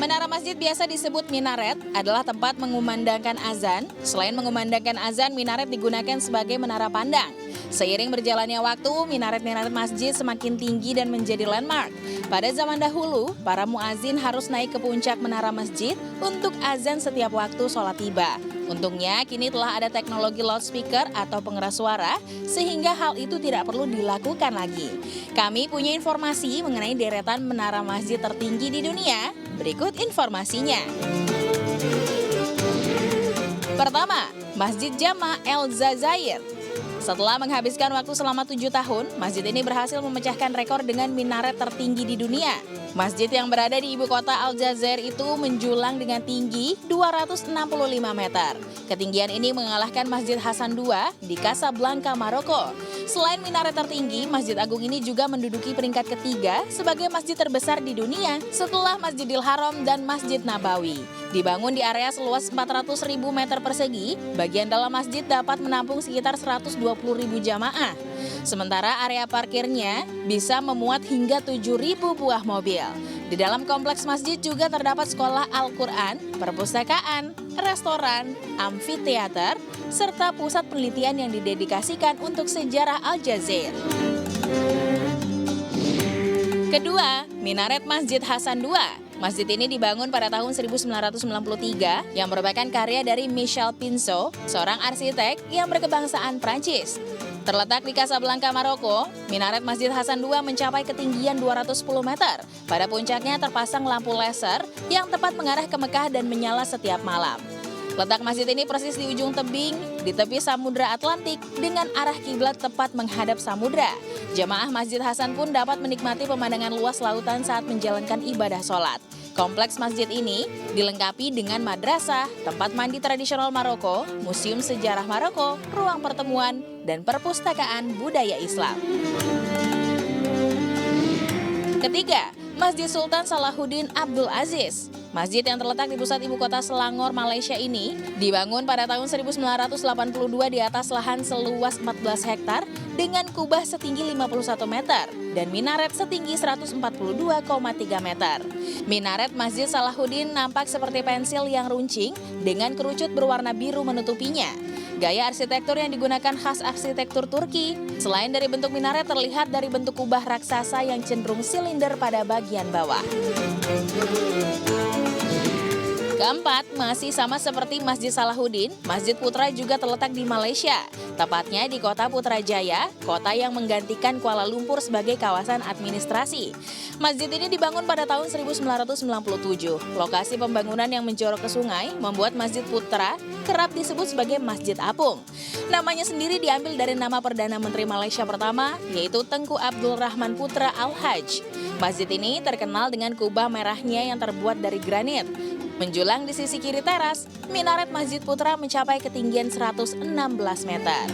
Menara masjid biasa disebut minaret adalah tempat mengumandangkan azan. Selain mengumandangkan azan, minaret digunakan sebagai menara pandang. Seiring berjalannya waktu, minaret-minaret masjid semakin tinggi dan menjadi landmark. Pada zaman dahulu, para muazin harus naik ke puncak menara masjid untuk azan setiap waktu sholat tiba. Untungnya, kini telah ada teknologi loudspeaker atau pengeras suara, sehingga hal itu tidak perlu dilakukan lagi. Kami punya informasi mengenai deretan menara masjid tertinggi di dunia. Berikut informasinya. Pertama, Masjid Jama' El-Jazair. Setelah menghabiskan waktu selama 7 tahun, masjid ini berhasil memecahkan rekor dengan minaret tertinggi di dunia. Masjid yang berada di ibu kota Aljazair itu menjulang dengan tinggi 265 meter. Ketinggian ini mengalahkan Masjid Hasan II di Casablanca, Maroko. Selain minaret tertinggi, Masjid Agung ini juga menduduki peringkat ketiga sebagai masjid terbesar di dunia setelah Masjidil Haram dan Masjid Nabawi. Dibangun di area seluas 400.000 meter persegi, bagian dalam masjid dapat menampung sekitar 120.000 jamaah. Sementara area parkirnya bisa memuat hingga 7.000 buah mobil. Di dalam kompleks masjid juga terdapat sekolah Al-Quran, perpustakaan, restoran, amfiteater, serta pusat penelitian yang didedikasikan untuk sejarah Aljazair. Kedua, minaret Masjid Hasan II. Masjid ini dibangun pada tahun 1993 yang merupakan karya dari Michel Pinso, seorang arsitek yang berkebangsaan Prancis. Terletak di Casablanca, Maroko, minaret Masjid Hasan II mencapai ketinggian 210 meter. Pada puncaknya terpasang lampu laser yang tepat mengarah ke Mekah dan menyala setiap malam. Letak masjid ini persis di ujung tebing, di tepi Samudra Atlantik dengan arah kiblat tepat menghadap samudra. Jamaah Masjid Hasan pun dapat menikmati pemandangan luas lautan saat menjalankan ibadah sholat. Kompleks masjid ini dilengkapi dengan madrasah, tempat mandi tradisional Maroko, museum sejarah Maroko, ruang pertemuan, dan perpustakaan budaya Islam. Ketiga, Masjid Sultan Salahuddin Abdul Aziz. Masjid yang terletak di pusat ibu kota Selangor, Malaysia ini dibangun pada tahun 1982 di atas lahan seluas 14 hektar dengan kubah setinggi 51 meter dan minaret setinggi 142,3 meter. Minaret Masjid Salahuddin nampak seperti pensil yang runcing dengan kerucut berwarna biru menutupinya. Gaya arsitektur yang digunakan khas arsitektur Turki. Selain dari bentuk minaret terlihat dari bentuk kubah raksasa yang cenderung silinder pada bagian bawah. Keempat, masih sama seperti Masjid Salahuddin, Masjid Putra juga terletak di Malaysia. Tepatnya di kota Putrajaya, kota yang menggantikan Kuala Lumpur sebagai kawasan administrasi. Masjid ini dibangun pada tahun 1997. Lokasi pembangunan yang menjorok ke sungai membuat Masjid Putra kerap disebut sebagai Masjid Apung. Namanya sendiri diambil dari nama Perdana Menteri Malaysia pertama, yaitu Tengku Abdul Rahman Putra Al-Haj. Masjid ini terkenal dengan kubah merahnya yang terbuat dari granit. Menjulang di sisi kiri teras, minaret Masjid Putra mencapai ketinggian 116 meter.